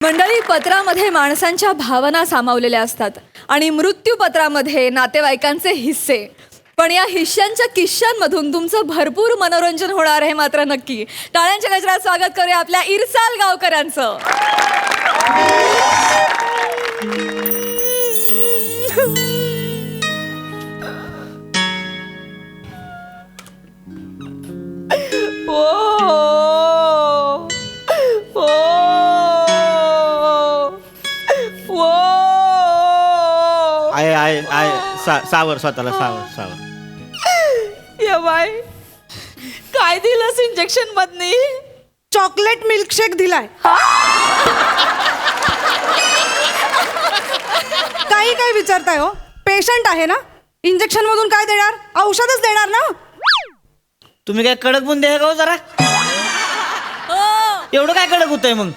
मंडळी, पत्रामध्ये माणसांच्या भावना सामावलेल्या असतात आणि मृत्यूपत्रामध्ये नातेवाईकांचे हिस्से. पण या हिश्श्यांच्या किश्श्यांमधून तुमचं भरपूर मनोरंजन होणार आहे मात्र नक्की. टाळ्यांच्या गजरात स्वागत करूया आपल्या इरसाल गावकरांचं. सावर स्वतःला सावर या बाय, काय दिलंस इंजेक्शन मधनी? चॉकलेट मिल्कशेक दिलाय. काही काय विचारताय हो? पेशंट आहे ना, इंजेक्शन मधून काय देणार? औषधच देणार ना. तुम्ही काय कडक बुंदे आहे का हो जरा? एवढं काय कडक होतंय मग?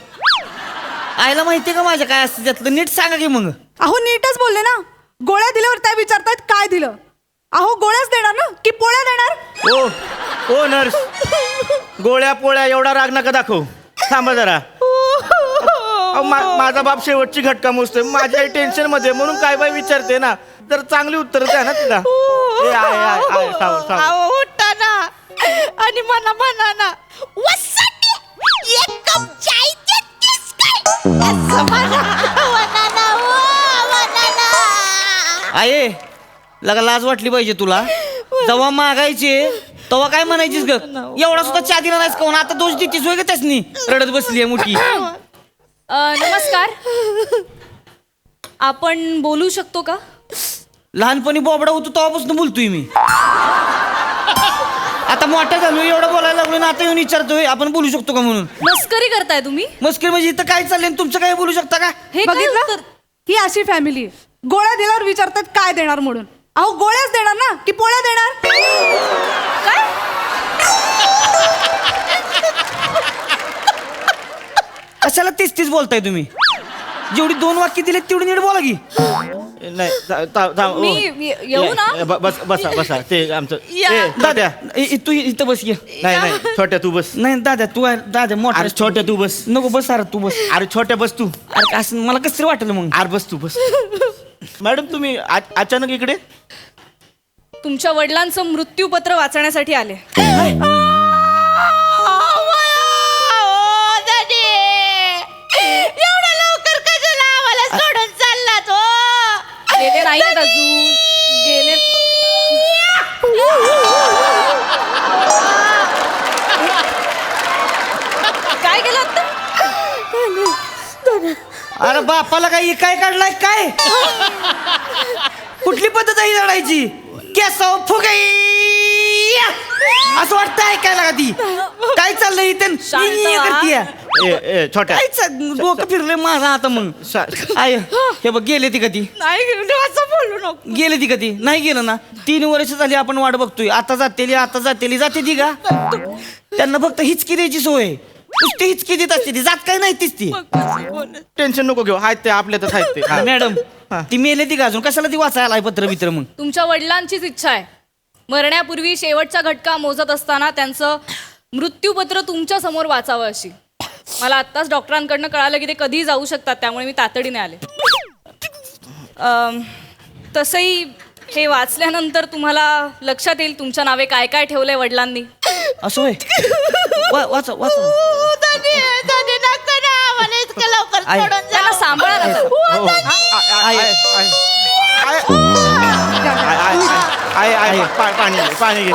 आईला माहितीये का माझ्या काय असतं त्यातलं? नीट सांगा की मग. अहो नीटच बोलले ना. गोळ्या दिल्यावर त्या विचारतायत काय दिलं. अहो गोळ्याच देणार ना की पोळ्या देणार? ओ नर्स, गोळ्या पोळ्या एवढा राग नका दाखव. थांबा जरा. माझा बाप शेवटची घटका मोजतोय. माझी आई टेन्शन मध्ये म्हणून काय बाय विचारते ना. जर चांगली उत्तर द्या ना तिला. उठा ना आणि म्हणा ना, एक कप चाय देतेस काय? असं म्हणा ना. आहे लगा लाज वाटली पाहिजे तुला. जेव्हा मागायचे तेव्हा काय म्हणायचीस ग? एवढा सुद्धा चहा दिला नाहीस कोण? आता दोष देतीस होय ग त्यासनी? रडत बसली मोठी. नमस्कार, आपण बोलू शकतो का? लहानपणी बोबडा होतो तेव्हापासून बोलतोय मी. आता मोठा झालो एवढं बोलायला लागलो ना, आता येऊन विचारतोय आपण बोलू शकतो का म्हणून. मस्करी करताय तुम्ही? मस्करी म्हणजे इथं काय चाललंय? तुमचं काय बोलू शकता का? हे काय बघितलं, उत्तर? ही अशी फॅमिली आहे. गोळ्या दिल्यावर विचारतात काय देणार म्हणून. अहो गोळ्याच देणार ना की पोळ्या देणार? कशाला तीच बोलताय तुम्ही? जेवढी 2 वाक्य दिलेत तेवढी नीट बोला की. मी येऊ ना? बसा ते आमचं. या. दाद्या तू इथं बस. ये. नाही छोट्या तू बस. नाही दाद्या तू दाद्या मोठा. अरे छोट्या तू बस. नको बस. अरे तू बस. अरे छोट्या बस तू. अरे असं मला कसं वाटलं मग. अरे बस तू बस. मॅडम तुम्ही अचानक इकडे? तुमच्या वडिलांचं मृत्यूपत्र वाचण्यासाठी आले. एवढ्या लवकर कशाला आम्हाला सोडून चाललात हो? गेले नाहीत अजून. गेले. काय केलं आता? अरे बापाला काय काढलाय काय? कुठली पद्धत आहे लढायची? केसाव फुगाई असं वाटतं ऐकायला का ती? काय चाललंय इथं? छोट्या डोकं फिरलंय माझा आता. मग आय हे बघ, गेले ती कधी? नाही असं बोलू नको. गेले ती कधी? नाही गेलं ना. 3 वर्ष झाली आपण वाट बघतोय. आता जाते जाते ती का? त्यांना फक्त हिचकी द्यायची सोय. नुसती हिचकी देत असते ती, जात काय नाही तीच ती. टेन्शन नको घेऊ. आहेत ते आपल्यातच आहेत ते. मॅडम ती मेले ती का अजून? कशाला ती वाचायला पत्र मित्र? मग तुमच्या वडिलांचीच इच्छा आहे. मरण्यापूर्वी शेवटचा घटका मोजत असताना त्यांचं मृत्यूपत्र तुमच्या समोर वाचावं अशी. मला आत्ताच डॉक्टरांकडनं कळालं की ते कधीही जाऊ शकतात, त्यामुळे मी तातडीने आले. तसंही हे वाचल्यानंतर तुम्हाला लक्षात येईल तुमच्या नावे काय काय ठेवलंय वडिलांनी. असं होय? वाचा त्यांना सांभाळा ना. पाणी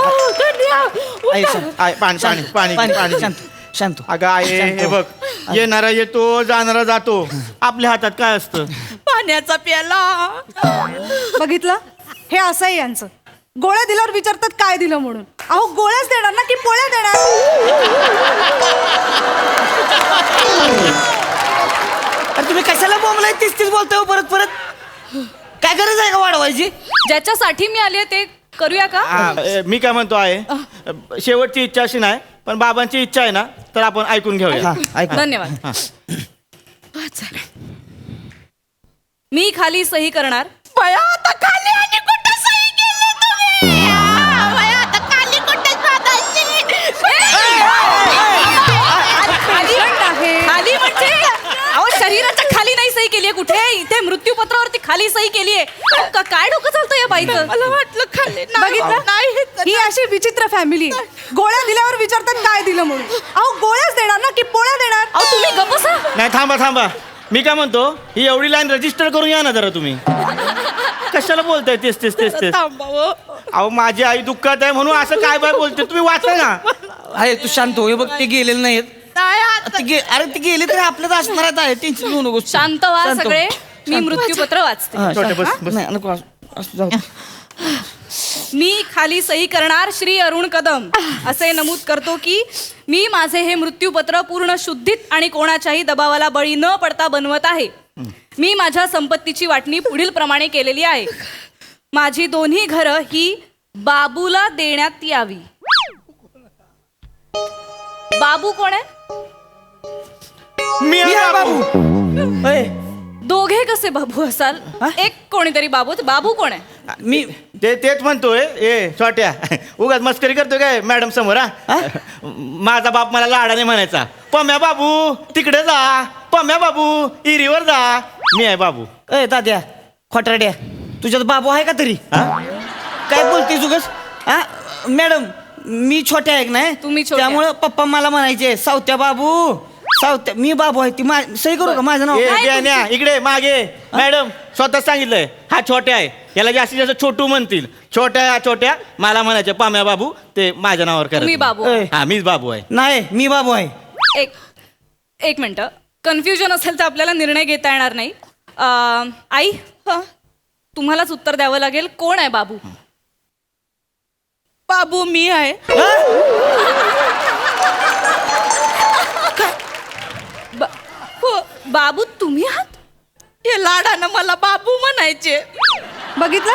शांत. अगं आहे हे बघ, येणारा येतो जाणारा जातो. आपल्या हातात काय असतं? पाण्याचा प्याला. बघितलं, हे असं आहे यांचं. गोळ्या दिल्यावर विचारतात काय दिलं म्हणून. अहो गोळ्याच देणार ना की पोळ्या देणार? अरे तुम्ही कशाला बोंबलाय? तीच बोलताय परत. काय गरज आहे का वाढवायची? ज्याच्यासाठी मी आले ते करूया का? मी काय म्हणतो आहे, शेवटची इच्छा अशी नाही, पण बाबांची इच्छा आहे ना, तर आपण ऐकून घेऊया. धन्यवाद. मी खाली सही करणार. बया आता खाली आणि कुठं सही केली तुम्ही? बया आता खाली कुठे खाली म्हणजे अहो शरीर सही केलीये कुठे? इथे मृत्यूपत्रावरती खाली सही केलीये. काय डोकं चालतं या बाईचं? मला वाटलं खाली बघितलं ही अशी विचित्र फॅमिली. गोळ्या दिल्यावर विचारतात काय दिलं म्हणून. अहो गोळ्याच देणार ना की पोळ्या देणार? अहो तुम्ही गप्प बसा. नाही थांबा मी काय म्हणतो ही एवढी लाईन रजिस्टर करून या ना जरा तुम्ही. कशाला बोलताय तेच अहो माझी आई दुःखात आहे म्हणून असं काय बाय बोलते तुम्ही वाचा ना. आहे तू शांत हो. हे बघ ते गेलेले नाहीत. अरे ते गेले तरी आपल्याला असणार आहे. टेन्शन घेऊ नको. शांत व्हा शांत हो. सगळे. मी मृत्यूपत्र वाचते. हा, छोटे बस, शांत. बस. नाही नको असं जाऊ. मी खाली सही करणार श्री अरुण कदम असे नमूद करतो की मी माझे हे मृत्यूपत्र पूर्ण शुद्धीत आणि कोणाच्याही दबावाला बळी न पडता बनवत आहे. मी माझ्या संपत्तीची वाटणी पुढील प्रमाणे केलेली आहे. माझी दोन्ही घरं ही बाबूला देण्यात यावी. बाबू कोण आहे? मी मी आहे बाबू. ए, दोघे कसे बाबू असाल? एक कोणीतरी बाबू. बाबू कोण आहे? मी तेच म्हणतोय ए छोट्या उगाच मस्करी करतोय काय मॅडम समोर हा माझा बाप मला लाडाने म्हणायचा पम्या बाबू तिकडे जा पम्या बाबू इरीवर जा. मी आहे बाबू. ए तात्या खोटरड्या तुझ्यात बाबू आहे का तरी? हा काय बोलते जुगस? हा मॅडम मी छोट्या आहे नाही तुम्ही छोट्या. त्यामुळं पप्पा मला म्हणायचे सावत्या बाबू सावत्या. मी बाबू आहे ती सही करू का माझं नाव? ए, बेन्या, इकडे मागे मॅडम स्वतः सांगितलंय हा छोट्या आहे याला जास्तीत जास्त छोटू म्हणतील. छोट्या मला म्हणायचे पाम्या बाबू ते माझ्या नावावर तुम्ही करत बाबू. ए, हा मीच बाबू आहे. नाही मी बाबू आहे. एक मिनिट. कन्फ्युजन असेल तर आपल्याला निर्णय घेता येणार नाही. आई तुम्हालाच उत्तर द्यावं लागेल. कोण आहे बाबू? बाबू मी आहे. बाबू तुम्ही आहात? हे लाडानं मला बाबू म्हणायचे. बघितलं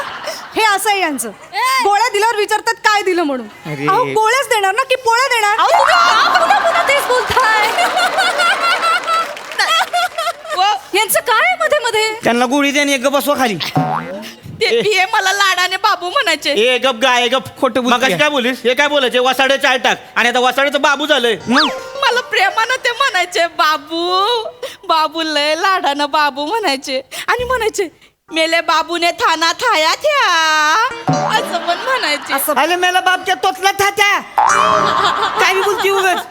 हे असं आहे यांचं. गोळ्या दिल्यावर विचारतात काय दिलं म्हणून. अरे. अहो गोळ्याच देणार ना की पोळ्या देणार? अहो, तुम्ही का पुन्हा तेच बोलताय? यांचं काय मध्ये मध्ये? त्यांना गोळी द्याने एक बसवा खाली. ते मला लाडाने बाबू म्हणायचे. ए गप गाय गप खोटं बोलते. मगाशी काय बोलीस हे काय बोलायचे वसाडे चार टाक आणि आता वसाडेचं बाबू झालंय. मग मला प्रेमानं ते म्हणायचे बाबू. बाबू लय लाडानं बाबू म्हणायचे आणि म्हणायचे मेले बाबूने थाना थाया थ्या असं पण म्हणायचे. अरे मेला बापच्या तोतला थात्या. काय बोलती उगाच?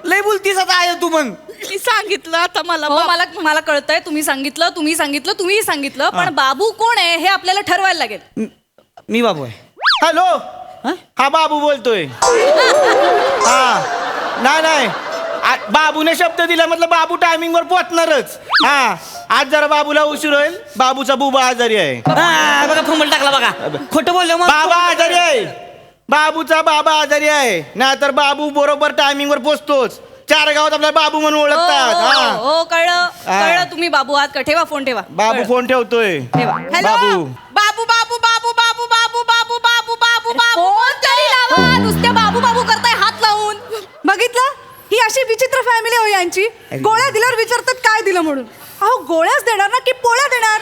लय बोलतीस आता आहे तू मग. मी सांगितलं आता मला कळतंय. तुम्ही सांगितलं पण बाबू कोण आहे हे आपल्याला ठरवायला लागेल. मी बाबू आहे. हॅलो हा? हा बाबू बोलतोय. हा नाही बाबूने शब्द दिला म्हटलं बाबू टायमिंग वर पोहोचणारच. हा आज जरा बाबूला उशीर होईल. बाबूचा बुबा आजारी आहे. हा, बघा फंबल टाकला बघा. खोटं बोललो मग. बाबा आजारी आहे. बाबूचा बाबा आजारी आहे नाहीतर बाबू बरोबर टायमिंग वर पोहोचतोच. चार गावात आपल्याला बाबू म्हणून ओळखतात. हा हो कळलं तुम्ही बाबू आहात का? ठेवा फोन ठेवा. बाबू फोन ठेवतोय. ठेवा. बाबू बाबू बाबू बाबू बाबू बाबू बाबू बाबू बाबू बाबू फोन तरी लावा. नुसत्या बाबू बाबू करताय हात लावून. बघितलं ही अशी विचित्र फॅमिली हो यांची. गोळ्या दिल्यावर विचारतात काय दिलं म्हणून. अहो गोळ्याच देणार ना की पोळ्या देणार?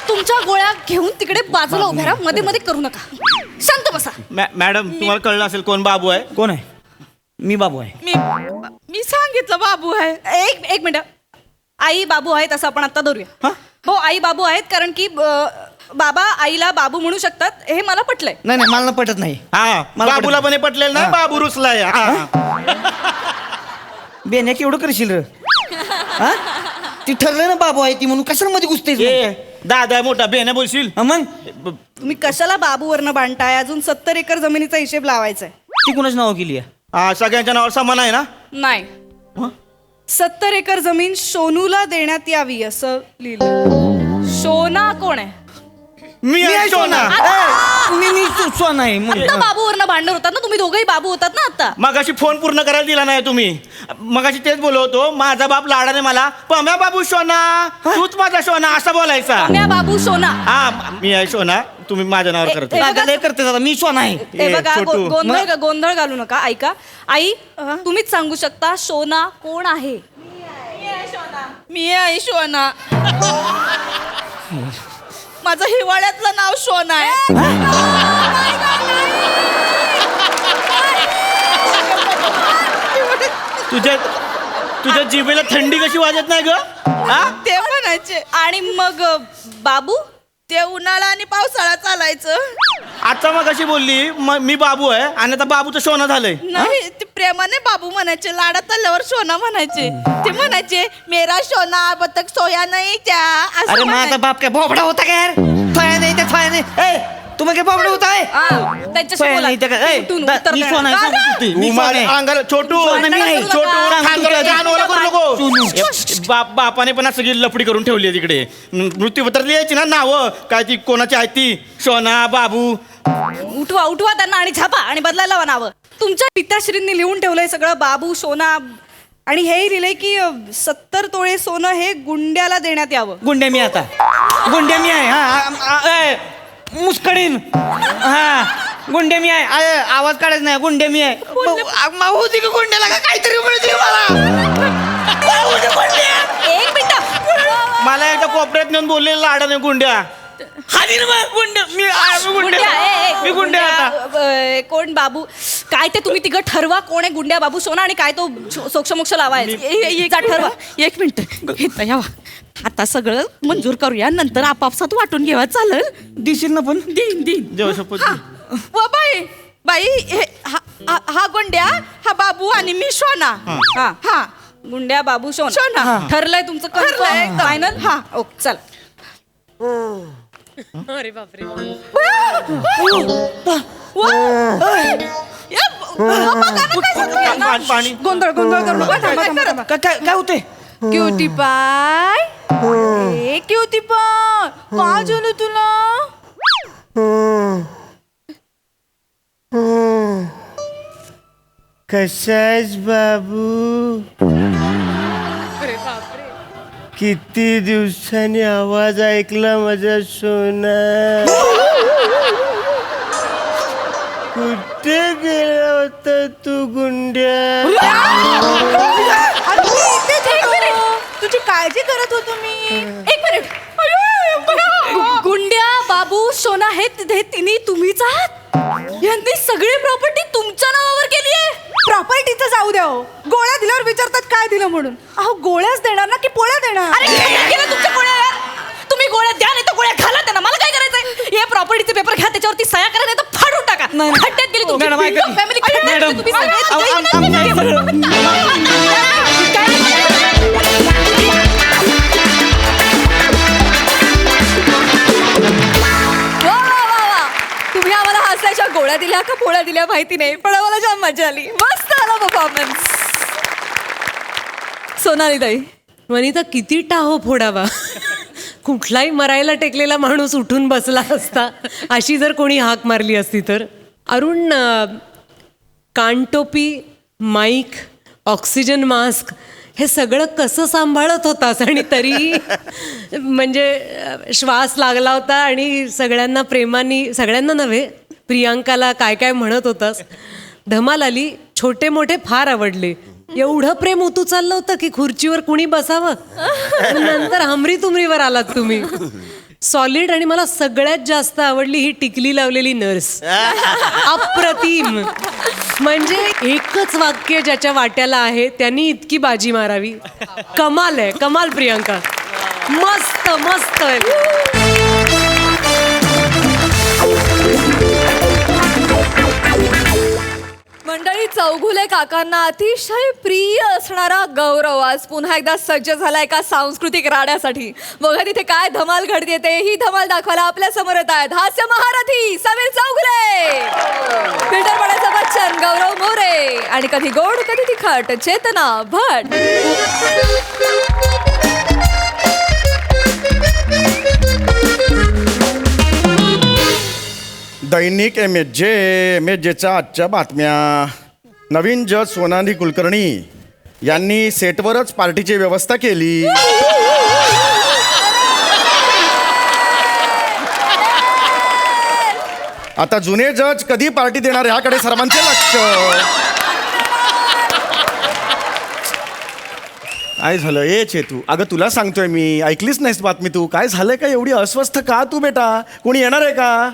तुमच्या गोळ्या घेऊन तिकडे बाजूला उभ्या राहा. मध्ये मध्ये करू नका. शांत बसा. मॅडम तुम्हाला कळलं असेल कोण बाबू आहे. कोण आहे? मी बाबू आहे. मी सांगितलं बाबू आहे. एक मिनिट. आई बाबू आहेत असं आपण आता धरूया. हो आई बाबू आहेत कारण की बाबा आईला बाबू म्हणू शकतात हे मला पटलंय. नाही नाही मला पटत नाही. हा मला बाबूला पण हे पटलेलं ना हा. बाबू रुसलाय. हा. बेन्या केवढं करशील र? हा? ती ठरलं ना बाबू आहे ती म्हणून कशाला मध्ये घुसतेस मग? ए दादा मोठा बेने बोलशील. हा, मग तुम्ही कशाला बाबूवरनं बांधताय? अजून 70 एकर जमिनीचा हिशेब लावायचा आहे. ती कुणाच नाव केली आहे? हा सगळ्यांच्या नावावर समान आहे ना. नाही 70 एकर जमीन सोनूला देण्यात यावी असं लिहिलं. सोना कोण आहे? मी आहे सोना. मी सोन आहे मग. आता बाबूवरनं भांडण होतात ना. तुम्ही दोघंही बाबू होतात ना आता. मगाशी फोन पूर्ण करायला दिला नाही तुम्ही. मगाशी तेच बोलवतो माझा बाप लाडाने मला पम्या बाबू सोना तूच माझा सोना असं बोलायचा. म्या बाबू सोना. हा मी आहे सोना तुम्ही माझ्या नावावर करतो. ए, दादा लय करतेस आता. मी सोन आहे. हे बघा छोटू. गोंधळ घालू नका. ऐका आई तुम्हीच सांगू शकता सोना कोण आहे? मी आहे सोना. माझं हिवाळ्यातलं नाव सोना आहे. तुझ्या जिभेला थंडी कशी वाजत नाही ग हा ते म्हणायचे आणि मग बाबू ते उन्हाळा आणि पावसाळा चालायचं. आता मग कशी बोलली मी बाबू आहे आणि आता बाबूचं शोना झालंय. नाही ते प्रेमाने बाबू म्हणायचे, लाडात आल्यावर सोना म्हणायचे. ते म्हणायचे मेरा सोना बतक सोया नाही त्या असं अरे म्हणायचे. माझा बाप काय बोबडा होता काय यार? थोया नाही त्या थोया नाही. ए, तुम्ही काय बोबडा होताय? त्यांच्याशी थोया बोला. नाही त्या काय? ए, उठून दा- उत्तर मी द्या. सोना आहे, दादा! सांगत होती. मी तू सोना माझ्या आहे. अंगाला छोटू सोना मी आहे. छोटू छोटू. कानोला करू नको. बापाने पण सगळी लफडी करून ठेवली आहे तिकडे. मृत्यूपत्रात लिहायची ना नावं काय ती कोणाची आहेत ती सोना बाबू. उठवा उठवा त्यांना आणि छापा आणि बदलायला लावा नावं. तुमच्या पिताश्रींनी लिहून ठेवलंय सगळं बाबू सोना आणि हेही लिहिलंय की 70 तोळे सोनं हे गुंड्याला देण्यात यावं. गुंड्या मी आता गुंड्या मी आहे. हा मुस्कडीन हा गुंड्या मी आहे. आवाज काढायचा नाही. गुंड्या मी आहे. होती का गुंड्याला का काहीतरी मिळते एक मिनिट मला एकदा कोपऱ्यात नेऊन बोललेलं लाडाने गुंड्या. गुंड्या मी मी गुंड्या आता. कोण बाबू काय ते तुम्ही तिघं ठरवा कोण आहे गुंड्या बाबू सोना आणि काय तो सोक्ष लावायचा ठरवा. एक मिनिट इथं यावा. आता सगळं मंजूर करूया नंतर आपापसात वाटून घेवा चालेल. दिसेल ना पण दिन दिन देव शपथ. व बाई बाई हे हा गोंड्या हा बाबू आणि मी सोना. हा हा गुंड्या बाबू सोना सोना. ठरलंय तुमचं ठरलंय एकदम. फायनल. हा. ओके चला. पाणी गोंधळ गोंधळ करू नका. थांबा, थांबा, थांबा. काय होते? क्युटी पाय ए क्युटी पाय काय झालं तुला? कशाच बाबू किती दिवसांनी आवाज ऐकला माझा सोना. कुठे गेला होता तू गुंड्या? अरे मी इथेच होतो. तुझी काळजी करत होतो मी. एक मिनिट गुंड्या बाबू सोना हे तिन्ही तुम्हीच आहात. यांनी सगळी प्रॉपर्टी तुमच्या नावावर केली आहे. प्रॉपर्टीचं जाऊ द्या हो. गोळ्या दिल्यावर विचारतात काय दिलं म्हणून. अहो गोळ्याच देणार ना की पोळ्या देणार? अरे काय केलं तुमच्या गोळ्या यार? तुम्ही गोळ्या द्या नाही तर गोळ्या घाला त्यांना. मला काय करायचंय? हे प्रॉपर्टीचे पेपर घ्या त्याच्यावरती सह्या करा नाही तर फाडून टाका. खड्ड्यात गेली तुमची मॅडम, ऐका की. फॅमिली खड्ड्यात गेली. मॅडम, तुम्ही सगळे- वा वा वा वा. तुम्ही आम्हाला हसायच्या गोळ्या दिल्या का पोळ्या दिल्या माहिती नाही पण आम्हाला जाम मजा आली. मस्त आला परफॉर्मन्स. सोनाली ताई वनिता किती टाहो फोडावा. कुठलाही मरायला टेकलेला माणूस उठून बसला असता अशी जर कोणी हाक मारली असती तर. अरुण कानटोपी माईक ऑक्सिजन मास्क हे सगळं कसं सांभाळत होतास आणि तरी म्हणजे श्वास लागला होता आणि सगळ्यांना प्रेमाने सगळ्यांना नव्हे प्रियांकाला काय काय म्हणत होतास. धमाल आली. छोटे मोठे फार आवडले. एवढं प्रेम उतू चाललं होतं की खुर्चीवर कुणी बसावं. नंतर हमरी तुमरीवर आलात तुम्ही. सॉलिड. आणि मला सगळ्यात जास्त आवडली ही टिकली लावलेली नर्स. अप्रतिम. म्हणजे एकच वाक्य ज्याच्या वाट्याला आहे त्यांनी इतकी बाजी मारावी. कमाल आहे. कमाल प्रियांका. मस्त मस्त मंडळी चौघुले काकांना अतिशय प्रिय असणारा गौरव आज पुन्हा एकदा सज्ज झाला एका सांस्कृतिक राड्यासाठी. बघा तिथे काय धमाल घडते ते. ही धमाल दाखवायला आपल्या समोर येत आहेत हास्य महारथी समीर चौघुले, फिल्टर पडायचा बच्चन गौरव मोरे आणि कधी गोड कधी तिखट चेतना भट. दैनिक MSJच्या आजच्या बातम्या. नवीन जज सोनाली कुलकर्णी यांनी सेटवरच पार्टीची व्यवस्था केली. आता जुने जज कधी पार्टी देणार ह्याकडे सर्वांचे लक्ष. काय झालं ए चेतू? अगं तुला सांगतोय मी. ऐकलीच नाहीस बातमी तू? काय झालंय का? एवढी अस्वस्थ का तू बेटा? कोणी येणार आहे का?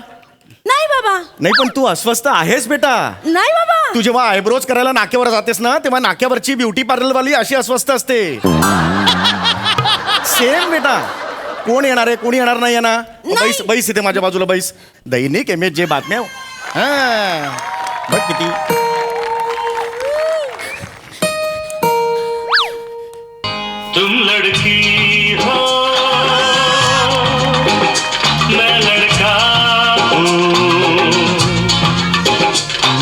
नाही बाबा, नाही पण तू अस्वस्थ आहेस बेटा. नाही बाबा. तू जेव्हा आयब्रोज करायला नाक्यावर जातेस ना तेव्हा नाक्यावरची ब्युटी पार्लरवाली अशी अस्वस्थ असते. सेम बेटा. कोण येणार आहे कोणी येणार नाही ना. बैस बैस इथे माझ्या बाजूला बैस. दैनिक MSJ बातम्या. हा बघ किती. तुम लड़की हो मैं लड़का हूँ,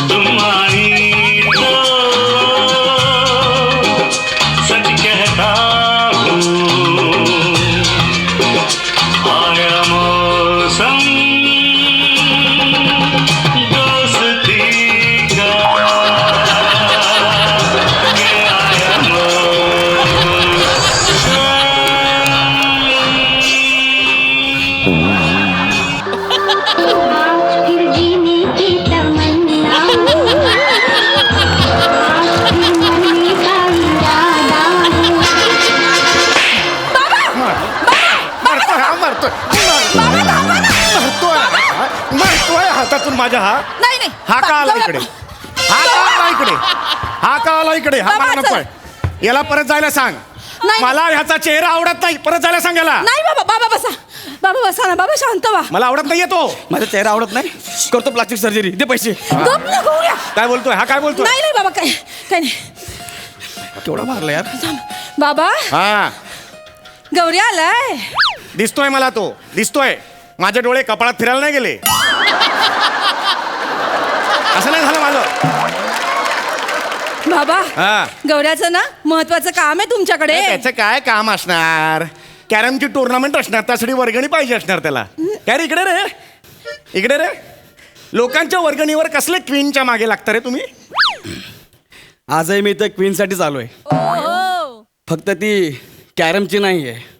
तुम आई तो सच कहता हूँ, आया मौसम दोस्ती का, ये आया फिर जीने की तमन्ना, फिर मरने का इरादा मारतोय मारतोय हातातून माझ्या. हा नाही नाही. हा का आला इकडे. हा का आला इकडे. हा का आला इकडे. हा मला नकोय. याला परत जायला सांग. नाही. मला ह्याचा चेहरा आवडत नाही. परत जायला सांग याला. नाही बाबा. बाबा बसा. बाबा बसा ना. बाबा शांत व्हा. मला आवडत नाहीये तो. माझा चेहरा आवडत नाही. करतो प्लास्टिक सर्जरी. दे पैसे. गप ना गौऱ्या. काय बोलतोय हा. काय बोलतोय. नाही नाही बाबा, काय काय नाही. केवढा मारला यार. बाबा हा गौऱ्या आलाय. दिसतोय मला तो. दिसतोय. माझे डोळे कपाळात फिरायला नाही गेले. असं नाही झालं माझं. बाबा हा गौऱ्याचं ना महत्वाचं काम आहे तुमच्याकडे. त्याचं काय काम असणार. कॅरमची टुर्नामेंट असणार. त्यासाठी वर्गणी पाहिजे असणार त्याला. काय रे इकडे रे. इकडे रे. लोकांच्या वर्गणीवर कसले क्वीनच्या मागे लागता रे तुम्ही. आजही मी तर क्वीनसाठीच आलोय. फक्त ती कॅरमची नाही आहे.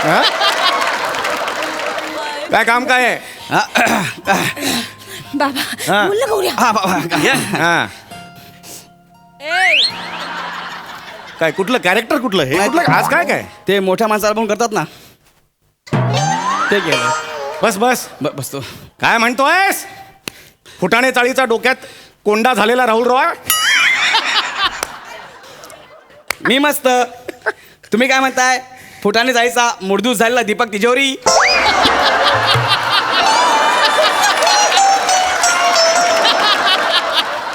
हा? काय काम काय आहे. बाबा हा. बोल ना गौऱ्या. हा काय कुठलं कॅरेक्टर कुठलं हे कुठलं आज काय काय. ते मोठ्या माणसाला पण करतात ना ते केलं. बस बस बसतो. काय म्हणतोयस. फुटाणे चाळीचा डोक्यात कोंडा झालेला राहुल रॉय. मी मस्त. तुम्ही काय म्हणताय. फुटाने जायचा मुडदूस झालेला दीपक तिजोरी.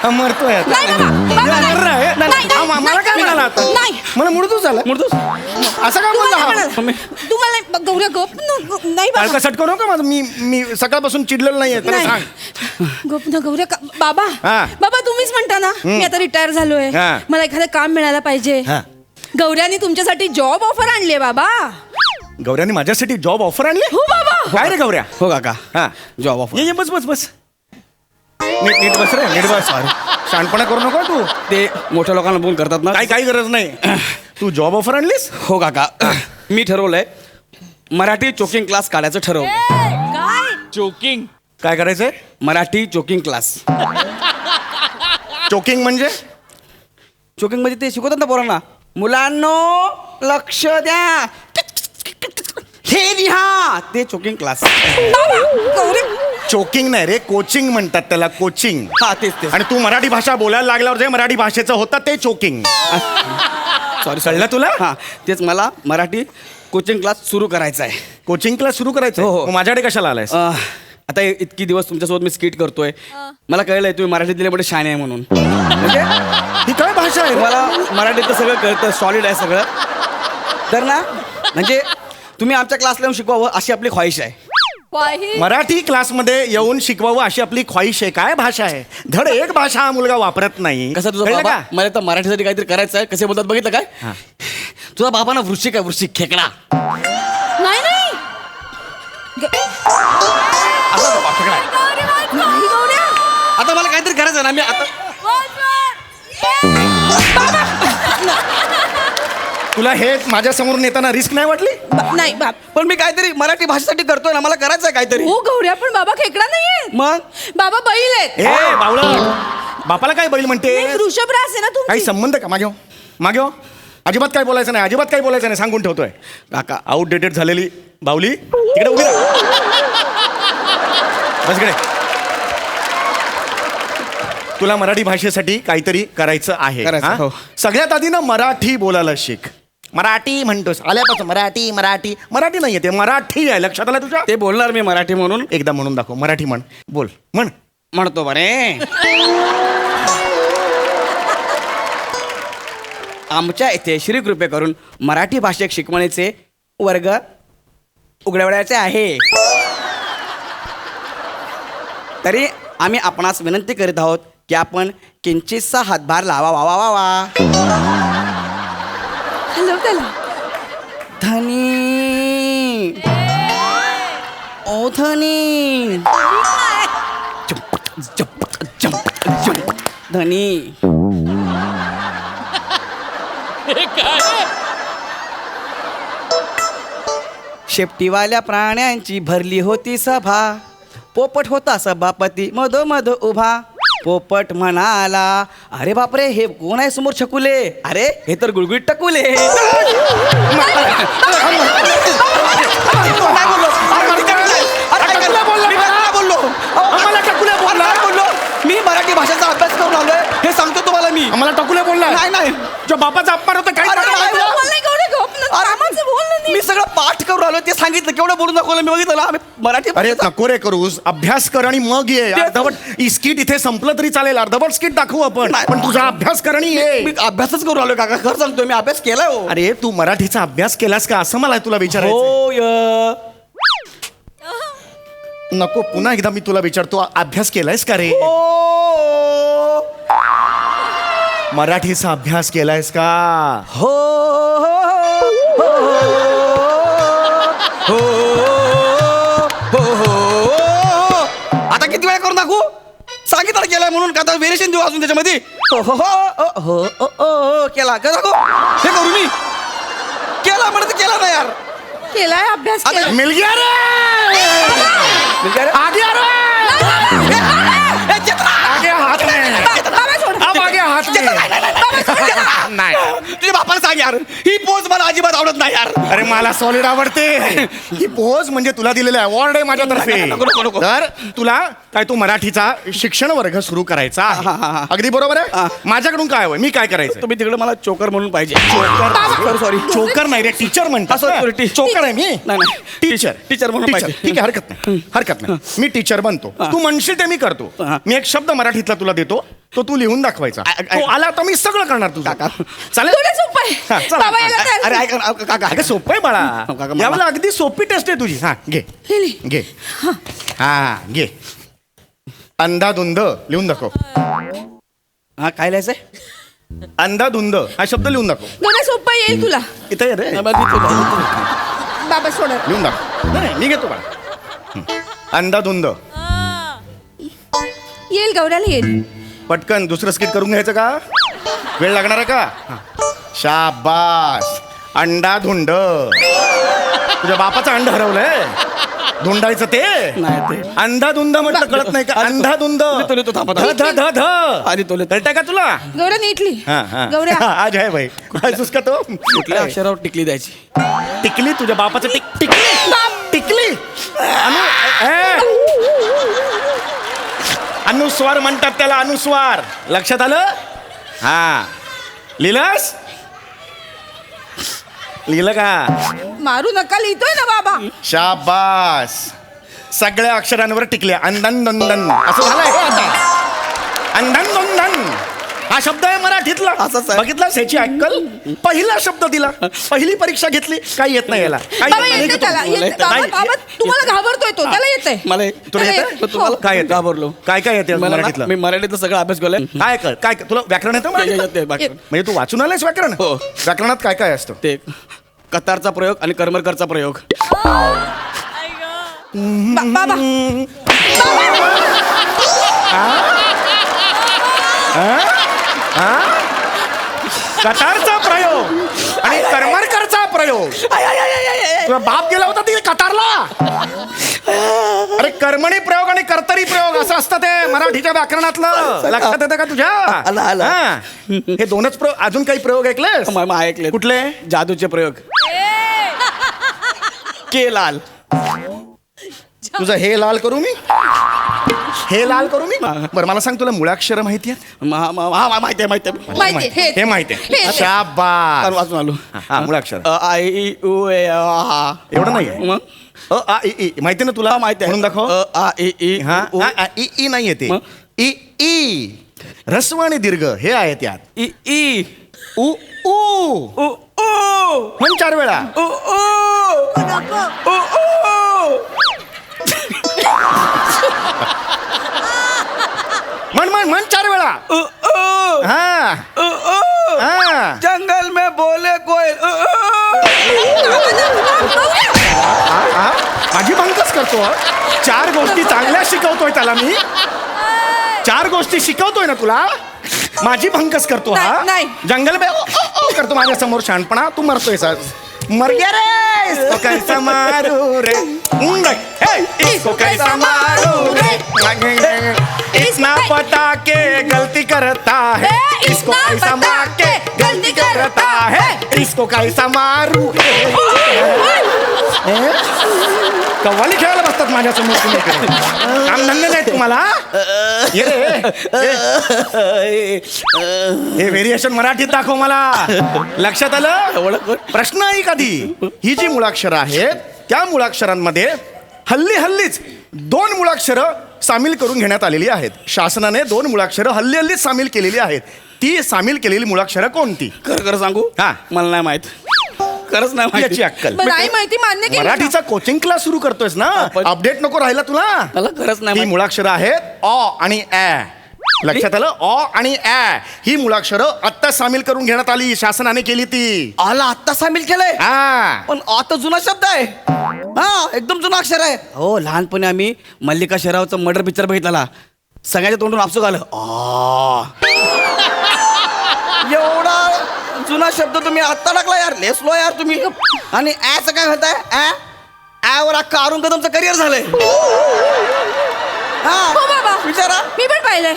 मरतोय आता. नाही बाबा. बाबा, नाही. मर रहा है. नाही, नाही, मला काय नाही, म्हणाला आता. नाही. मला मुडतूच झालं. मुडदूस. असं काय बोलला हा. तुम्हाला नाही, गौऱ्या गप नाही बाबा. कालका सटकू नको माझं. मी सकाळपासून चिडलेलं नाहीये तर नाही. सांग. गप ना गौऱ्या. बाबा हा. बाबा तुम्हीच म्हणता ना मी आता रिटायर झालोय. हा. मला एखादं काम मिळायला पाहिजे. हा. गौऱ्यानी तुमच्यासाठी जॉब ऑफर आणली बाबा. गौऱ्याने माझ्यासाठी जॉब ऑफर आणली. हो बाबा. काय रे गौऱ्या. हो काका. हा जॉब ऑफर. ये बस बस बस. नीट नीट बस रे. नीट बस. शहाणपणा करू नको तू. ते मोठ्या लोकांना बोल करतात ना. काही गरज नाही. तू जॉब ऑफर आणलीस. हो काका. मी ठरवलंय मराठी चोकिंग क्लास काढायचं ठरवलं. काय चोकिंग. काय करायचंय. Marathi choking class. चोकिंग म्हणजे चोकिंग म्हणजे ते शिकवतात ना पोरांना. मुलांनो लक्ष द्या. हे लिहा. ते चोकिंग क्लास. चोकिंग नाही रे कोचिंग म्हणतात त्याला. कोचिंग. हा तेच तेच. आणि तू मराठी भाषा बोलायला लागल्यावर जे मराठी भाषेचं होतं ते चोकिंग. सॉरी कळलं तुला. हा तेच मला मराठी कोचिंग क्लास सुरू करायचा आहे. कोचिंग क्लास सुरू करायचं. हो, हो. मग माझ्याकडे कशाला आलायस. आता इतकी दिवस तुमच्यासोबत मी स्किट करतोय. मला कळलंय तुम्ही मराठीत दिल्यामुळे शाणे आहे म्हणून. म्हणजे ही काय भाषा आहे. मला मराठीत तर सगळं कळतं. सॉलिड आहे सगळं. तर ना म्हणजे तुम्ही आमच्या क्लासला येऊन शिकवावं अशी आपली ख्वाहिश आहे. मराठी क्लासमध्ये येऊन शिकवावं अशी आपली ख्वाहिश आहे. काय भाषा आहे. धड एक भाषा हा मुलगा वापरत नाही. कसं तुझा कळलं बाबा. का? मला तर मराठीसाठी काहीतरी करायचं आहे. कसे बोलतात बघितलं काय. तुझा बाबा ना वृश्चिक आहे. वृश्चिक खेकडा. नाही नाही असा बाबा खेकडा आहे. नाही गौऱ्या. आता मला काहीतरी करायचं ना. मी आता तुला हे माझ्या समोर नेताना रिस्क नाही वाटली? नाही बाप, पण मी काहीतरी मराठी भाषेसाठी करतोय ना, मला करायचं आहे काहीतरी. हो गौऱ्या, पण बाबा खेकडा नाहीये, मग बाबा बैल आहेत. ए बावळट, बापाला काय बैल म्हणते? वृषभ रास आहे ना काही तुमची. संबंध का? मागे हो, मागे हो. अजिबात काय बोलायचं नाही, अजिबात काय बोलायचं नाही, सांगून ठेवतोय. काका आउटडेटेड झालेली बावली इकडे उभी राहा. बस इकडे. तुला मराठी भाषेसाठी काहीतरी करायचं आहे. करायचं, हा? हो. सगळ्यात आधी ना मराठी बोलायला शिक. मराठी म्हणतोस आल्यापासून मराठी मराठी मराठी नाहीये ते, मराठी आहे. लक्षात आलं तुझ्या? ते बोलणार मी मराठी म्हणून. एकदा म्हणून दाखव. मराठी म्हण. बोल म्हण. म्हणतो बरे. आमच्या इथे श्री कृपे करून मराठी भाषिक शिकवणीचे वर्ग उघडवण्याचे आहे. तरी आम्ही आपणास विनंती करीत आहोत की आपण किंचितसा हातभार लावा. वा वा वा वा. हॅलो त्याला. धनी ओ धनी धनी. शेपटीवाल्या प्राण्यांची भरली होती सभा. पोपट होता सभापती मधोमध उभा. पोपट म्हणाला, अरे बापरे, हे कोण आहे समोर छकुले? अरे हे तर गुळगुळीत टकुले. मी मराठी भाषेचा अभ्यास करून आलोय, हे सांगतो तुम्हाला मी. आम्हाला टकुले बोलला? नाही नाही, जो बापाचा अपमान होता काय? मी सगळं पाठ करून आलोय, ते सांगितलं. केवढं बोलून दाखवलं मी, बघितलं ना. आम्ही मराठी अरे नको रे करूस, अभ्यास कर आणि मग ये. अर्धवट स्किट इथे संपलं तरी चालेल, अर्धवट स्किट दाखवू आपण, पण तुझा अभ्यास कर आणि ये. मी अभ्यासच करून आलोय काका, खरं सांगतोय मी अभ्यास केलाय. हो अरे तू मराठीचा अभ्यास केलास का असं मला तुला विचारायचं. होय. नको, पुन्हा एकदा मी तुला विचारतो, अभ्यास केलायस का रे? मराठीचा अभ्यास केलायस का? हो हो हो हो. आता किती वेळा करून दाखवू? सांगितलं केलाय म्हणून का? आता व्हेरिएशन देऊ अजून त्याच्यामध्ये. हो हो हो हो हो केला का दाखव? हे करू मी केला म्हणत केला ना यार. केलाय अभ्यास आता केलाय. मिल गया रे, आ गया रे, आगे हाथ में, अब आगे हाथ में. नाही, तुझ्या बापाला सांग यार, ही पोज मला अजिबात आवडत नाही यार. अरे मला सॉलिड आवडते ही पोज. म्हणजे तुला दिलेला अवॉर्ड आहे माझ्यातर्फे. नको, नको, नको. तर तुला काय, तू मराठीचा शिक्षण वर्ग सुरू करायचा आहे. अगदी बरोबर आहे. माझ्याकडून काय हवंय, मी काय करायचं? तुम्ही तिकडे मला चोकर म्हणून पाहिजे. सॉरी, चोकर नाही रे, टीचर म्हणतात. sorry. चोकर आहे मी. नाही टीचर टीचर म्हणून टीचर. पाहिजे. ठीक आहे, हरकत नाही, हरकत नाही. मी टीचर बनतो, तू म्हणशील ते मी करतो. मी एक शब्द मराठीतला तुला देतो, तो तू लिहून दाखवायचा. तो आला तर मी सगळं करणार तुझं. चालेल? थोडं सोपं आहे. हा, चला. बाबा याला तयार. अरे ऐका ना, काका अगं सोपं आहे बाळा. काका, यावेळेला अगदी सोपी टेस्ट आहे तुझी. हा घे घे. हा घे. अंधाधुंद लिहून दाखव. हा काय लिहायचंय? अंधाधुंद हा शब्द लिहून दाखव. गौऱ्या सोपं येईल तुला. इथं ये रे, बाबा सोडा. लिहून दाखव. नाही मी घेतो बाळा. अंधाधुंद. येईल गौऱ्याला येईल. पटकन दुसरं स्किट करून घ्यायचं का? वेळ लागणार आहे का? शाबास. अंडाधुंड. तुझ्या बापाचं अंड हरवलंय. धुंडायचं ते नाही ते. अंधाधुंद म्हटलं कळत नाही का? अंधाधुंद. लिहितो, लिहितो, थांबा, ध थांबा. ध ध ध. आधी तो लिहितो. कळतंय का तुला? गौऱ्या नीटली. हा हा. गौऱ्या आज आहे भाई. कुठलायस का तो? कुठल्या अक्षरावर टिकली द्यायची? टिकली. तुझ्या बापाचं टिकली टिकली. अनुस्वार म्हणतात त्याला, अनुस्वार. लक्षात आलं? हा. लिहिलंस? लिहिलं का? मारू नका, लिहितोय ना बाबा. शाबास. सगळ्या अक्षरांवर टिकल्या. अंधन दंदन असं झालंय हे आता. अंधन दंदन हा शब्द आहे मराठीतला. असंच आहे. बघितला ह्याची अक्कल. पहिला शब्द दिला, पहिली परीक्षा घेतली, काही येत नाही याला. काही बाबा येत येते नाही. त्याला. येते. बाबा नाही. बाबा तुम्हाला घाबरतोय तो. त्याला येतंय. मला तुला त्याला येतं? हो. काय येतं? घाबरलो. काय काय येते मला ना, मराठीतलं? मी मराठीतला सगळा अभ्यास केलाय. काय कर काय तुला व्याकरण येतं मराठीतलं? येते, बाकी. म्हणजे तू वाचून आलायस व्याकरण? हो. व्याकरणात काय काय असतं? ते कतारचा प्रयोग आणि करमरकरचा प्रयोग. बाबा कतारचा प्रयोग आणि करमरकरचा प्रयोग. तुझा बाप गेला होता ते कतारला. अरे कर्मणी प्रयोग आणि कर्तरी प्रयोग असं असतं ते मराठीच्या व्याकरणातलं. लक्षात येतं का तुझ्या? हा. हे दोनच प्रयोग. अजून काही प्रयोग ऐकलेस? ऐकले कुठले? जादूचे प्रयोग. के लाल. तुझं हे लाल करू मी? हे लाल करू मी? बरं मला सांग, तुला मुळाक्षर माहिती आहेत? माहिती आहे माहिती आहे. हे माहिती आहे. शाबास. वाचून आलो. हा मुळाक्षर. आय इ उ ए आ. एवढं नाही. मग आ इ ई माहिती ना तुला? माहिती आहे. म्हणून दाखव. आ इ ई. हा आ, इ ई नाही येते. मग? इ ई ह्रस्व आणि दीर्घ हे आहे त्यात. इ ई उ ऊ उ उ म्हण 4 वेळा. उ उ उ उ. म्हण 4 वेळा. उ उ हा उ उ. हा. जंगल में बोले कोयल. हा? माझी भंकच करतो. 4 गोष्टी चांगल्या शिकवतोय त्याला मी. 4 गोष्टी शिकवतोय ना तुला. माझी भंकस करतो हा. नाही. जंगल में करतो माझ्या समोर शहाणपणा. तू मरतोय सर. मर गया रे. इसको कैसा मारू रे. इसको कैसा मारू रे. इतना पता के गलती करता है. इसको कैसा मार के गलती करता है. इसको कैसा मारू. कव्वाली खेळायला बसतात माझ्या समोर तुम्ही. काम धंदे नाही तुम्हाला. ये रे. हे व्हेरिएशन मराठीत दाखव मला. लक्षात आलं? प्रश्न आहे कधी. ही जी मुळाक्षरं आहेत त्या मुळाक्षरांमध्ये हल्लीच 2 मुळाक्षरं सामील करून घेण्यात आलेली आहेत. शासनाने 2 मुळाक्षरं हल्लीच सामील केलेली आहेत. ती सामील केलेली मुळाक्षरं कोणती? खरं सांगू? हा. मला नाही माहित. खरंच नाही माहिती. याची अक्कल. नाही माहिती मान्य केली. मराठीचा कोचिंग क्लास सुरू करतोयस ना. अपडेट नको राहिला तुला. मला खरंच नाही ही माहित. मुळाक्षरं आहेत अ आणि ॲ. लक्षात आलं? अ आणि ॲ ही मुळाक्षरं आत्ता सामील करून घेण्यात आली. शासनाने केली ती. आला आत्ता सामील केलंय. हा. पण आता जुना शब्द आहे. हा एकदम जुना अक्षर आहे. हो लहानपणी आम्ही मल्लिका शेरावचा मर्डर पिक्चर बघितला. सगळ्याच्या तोंडून आपसूक आलं. एवढा जुना शब्द तुम्ही आत्ता टाकला यार. लेसलो यार तुम्ही. आणि ॲचं काय म्हणताय? ॲवर अख्खा अरुण कदमचं करिअर झालंय. हो बाबा. विचारा. मी पण पाहिलंय.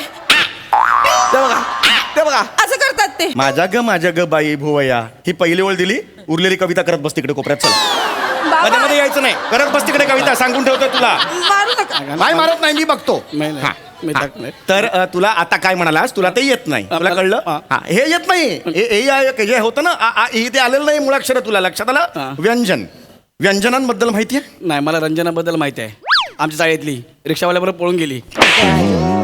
ते बघा असं करतात ते. माझ्या ग बाई भुवया ही पहिली ओळ दिली. उरलेली कविता करत बस तिकडे कोपऱ्यात. चल मध्ये बाबा मध्ये यायचं नाही. करत बस तिकडे कविता. सांगून ठेवतोय तुला. मारू नका. काय मारत नाही मी बघतो. हा. तर तुला आता काय म्हणालास? तुला ते येत नाही. तुला कळलं? हा हे येत नाही. हे होतं ना आ इ ते आलेलं नाही मुळाक्षर. तुला लक्षात आलं? व्यंजनांबद्दल माहिती आहे? नाही मला रंजनाबद्दल माहिती आहे. आमच्या शाळेतली रिक्षावाल्याबरोबर पळून गेली.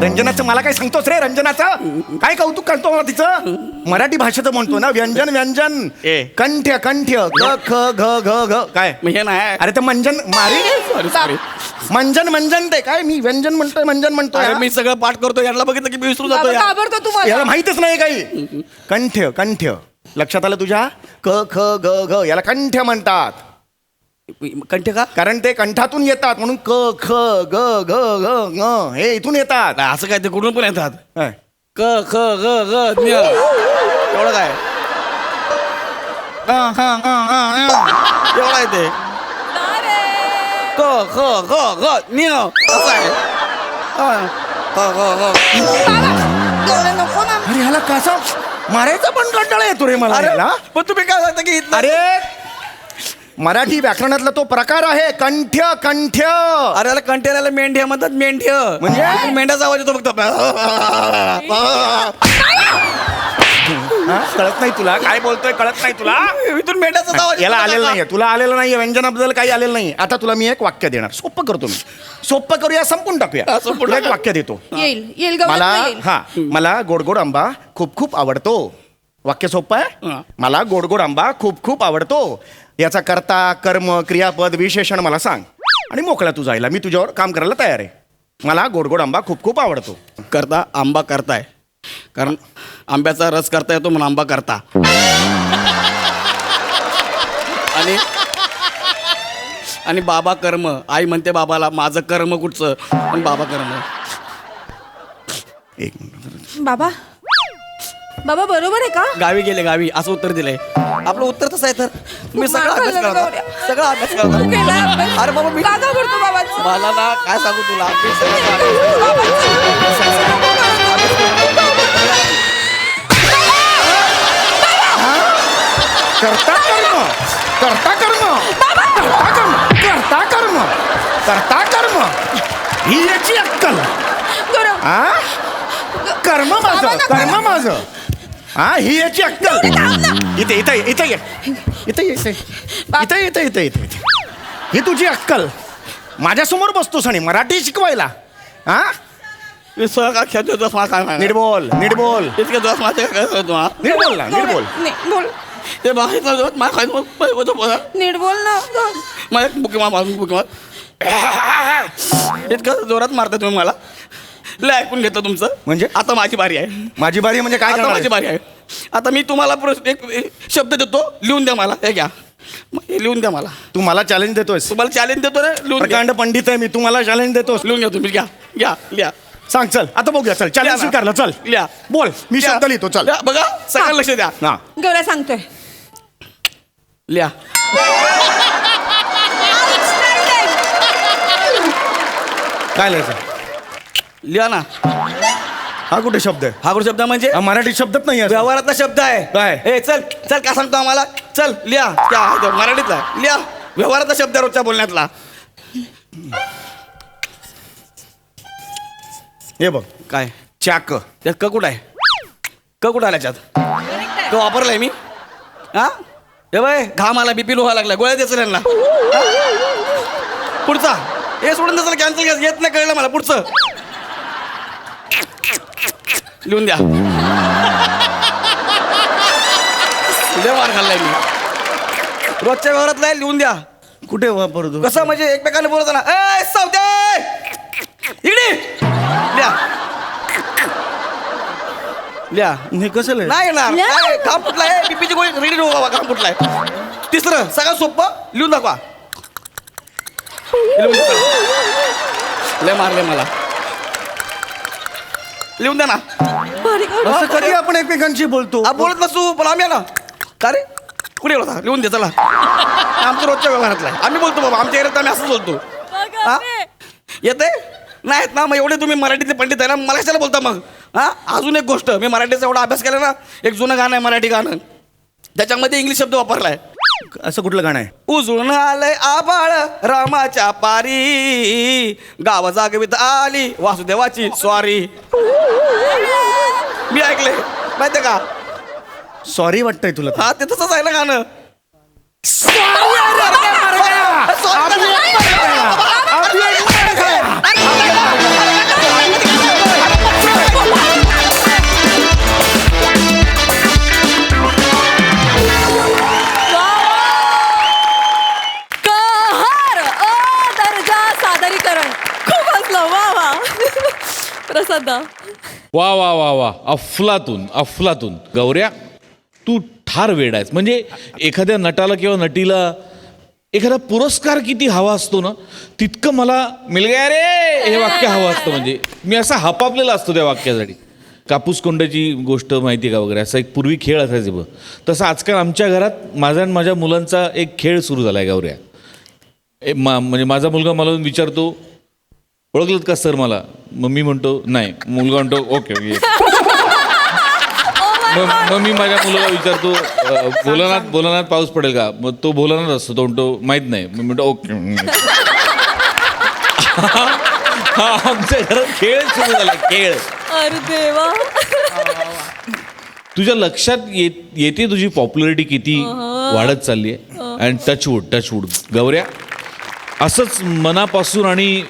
रंजनाचं मला काय सांगतोस रे? रंजनाचं काय कौतुक करतो मला तिचं. मराठी भाषेचं म्हणतो ना. व्यंजन कंठ्य ग ख घ घ घ काय हे नाही. अरे ते मंजन मारी. सॉरी. मंजन ते काय मी व्यंजन म्हणतोय मंजन म्हणतोय. मी सगळं पाठ करतो. याला बघितलं की मी विसरून जातो. बाबा घाबरतो तुम्हाला. याला माहितच नाही काही. कंठ्य लक्षात आलं तुझ्या? क ख ग घ याला कंठ्य म्हणतात. कंठ का? कारण ते कंठातून येतात म्हणून क ख ग घ घ ङ हे इथून येतात. असं काय ते कुठून पण येतात. हं. क ख ग ग ञ. एवढं काय एवढं आहे ते. क ख ग ग ञ असं आहे. नको ना. अरे ह्याला कसा मारायचा पण कंटाळा येतो रे मला. ह्याला. पण तुम्ही काय सांगता की अरे मराठी व्याकरणातला तो प्रकार आहे कंठ्य. अरे याला कंटेला मेंढ्या म्हणतात. मेंढ्य म्हणजे? मेंढ्याचा आवाज येतो फक्त. कळत नाही तुला काय बोलतोय? कळत नाही तुला? इथून मेंढ्याचा आवाज याला आलेलं नाहीये. तुला आलेलं नाहीये. व्यंजनाबद्दल काही आलेलं नाही. आता तुला मी एक वाक्य देणार. सोपं करतो मी. सोपं करूया. संपून टाकूया. तुला एक वाक्य देतो. येईल गवत मला येईल. मला गोड आंबा खूप आवडतो. वाक्य सोपं आहे. मला गोड आंबा खूप आवडतो. याचा कर्ता कर्म क्रियापद विशेषण मला सांग आणि मोकळा तू जायला. मी तुझ्यावर काम करायला तयार आहे. मला गोड आंबा खूप आवडतो. करता आंबा करताय. कारण आंब्याचा रस करता येतो म्हणून आंबा करता. आणि बाबा कर्म. आई म्हणते बाबाला माझं कर्म कुठचं. पण बाबा कर्म. एक मिनिट. बाबा बाबा बरोबर आहे का? गावी गेले गावी असं उत्तर दिलंय. आपलं उत्तर तसं आहे तर मी सगळा मार अभ्यास खाल्ला करतो. गौऱ्या. सगळा अभ्यास तू केलाय करतो. अभ्यास? अरे बाबा मी का घाबरतो बाबांचं? मला ना काय सांगू तुला मी सगळं करता कर्म करता कर्म करता कर्म करता कर्म ही याची अक्कल. हा कर्म माझं हा ही याची अक्कल. इथे इथे इथे ये इथे ये इथे इथे इथे इथे इथे ही तुझी अक्कल. माझ्यासमोर बसतोस आणि मराठी शिकवायला. हा नीट बोल नीट बोल नीट बोल ना नीट बोल. बोल नीट बोल ना. इतकं जोरात मारता तुम्ही मला. लय ऐकून घेतलं तुमचं. म्हणजे? आता माझी बारी आहे. माझी बारी म्हणजे काय आता करणार माझी आहेस? बारी आहे. आता मी तुम्हाला एक शब्द देतो, लिहून द्या मला. हे घ्या, हे लिहून द्या मला. तू मला चॅलेंज देतोयस. तुम्हाला चॅलेंज देतो रे, लिहून घ्या. प्रकांड पंडित आहे मी. तू मला चॅलेंज देतोस. लिहून घ्या तुम्ही. घ्या घ्या लिहा. सांग चल आता बघूया. चल चॅलेंज लिहा ना. स्वीकारलं. चल लिहा. बोल मी लिहा. शब्द लिहितो. चल लिहा. बघा सगळं लक्ष द्या. हा गौऱ्या सांगतोय. लिहा. काय लिहायचं? लिहा ना. हा कुठे शब्द आहे? हा कुठे शब्द म्हणजे हा मराठी शब्दच नाही आहे. व्यवहारातला शब्द आहे. काय? ए चल चल काय सांगतो आम्हाला. चल लिहा. क्या मराठीतला लिहा. व्यवहारातला शब्द आहे रोजच्या बोलण्यातला. हे बघ काय चाक. त्यात क कुठं आहे? क कुठं आला त्यात? क वापरलाय मी. हा हे बाय घाम आला, बीपी लो व्हायला लागला. गोळ्या द्यायचं यांना. पुढचा हे सोडून द्यायचं, कॅन्सल येत नाही. कळलं मला. पुढचं लिहून द्या. लय मार खाल्लाय मी. रोजच्या व्यवहारातला आहे, लिहून द्या. कुठे वापरतो? कसं म्हणजे एकमेकांना बोलत ना. ए सावते इकडे लिहा. लिहा. हे कसं लिहायचं? नाही येणार. काय? घाम फुटलाय. बीपीची गोळी रेडी नको बाबा. घाम फुटलाय. तिसरं सगळं सोपं लिहून दाखवा. लिहून दाखवा. लय मारले मला. लिहून द्या ना. असं कधी आपण एकमेकांशी बोलतो? हा बोलत नसू पण आम्ही ना. का रे कुठे होता? लिहून दे चला. आमचं रोजच्या व्यवहारातला आहे. आम्ही बोलतो बाबा. आमच्या एरियात आम्ही असं बोलतो. हा येते नाहीत ना. मग एवढे तुम्ही मराठीतले पंडित आहे ना, मला कशाला बोलता मग? हा अजून एक गोष्ट, मी मराठीचा एवढा अभ्यास केला ना. एक जुनं गाणं आहे मराठी गाणं, त्याच्यामध्ये इंग्लिश शब्द वापरलाय. असं कुठलं गाणं आहे? उजळून आलंय आबाळ रामाच्या पारी, गाव जागवित आली वासुदेवाची स्वारी. मी ऐकलंय माहितीये का? सॉरी वाटतंय तुला? हा ते तसंच आहे ना गाणं. दर्जा सादरीकरण खूप असलं. वा वा. प्रसाद वा वा वा वा अफलातून अफलातून. गौऱ्या तू ठार वेड आहेस. म्हणजे एखाद्या नटाला किंवा नटीला एखादा पुरस्कार किती हवा असतो ना, तितकं मला मिल गया रे हे वाक्य हवं असतं. म्हणजे मी असा हपापलेला असतो त्या वाक्यासाठी. कापूस कोंड्याची गोष्ट माहिती का वगैरे, असा एक पूर्वी खेळ असायचे बघ, तसं आजकाल आमच्या घरात माझा आणि माझ्या मुलांचा एक खेळ सुरू झाला आहे गौऱ्या. म्हणजे माझा मुलगा मला विचारतो ओळखलत का सर मला? मग मी म्हणतो नाही. मुलगा म्हणतो ओके. मग मी माझ्या मुलाला विचारतो भोलानाथ पाऊस पडेल का? मग तो भोलानाथ असतो, तो म्हणतो माहीत नाही. मी म्हणतो ओके. हा आमच्या घरात खेळ सुरू झाला. खेळ. अरे देवा. तुझ्या लक्षात येते तुझी पॉप्युलरिटी किती वाढत चालली आहे. अँड टचवूड गौऱ्या असंच मनापासून आणि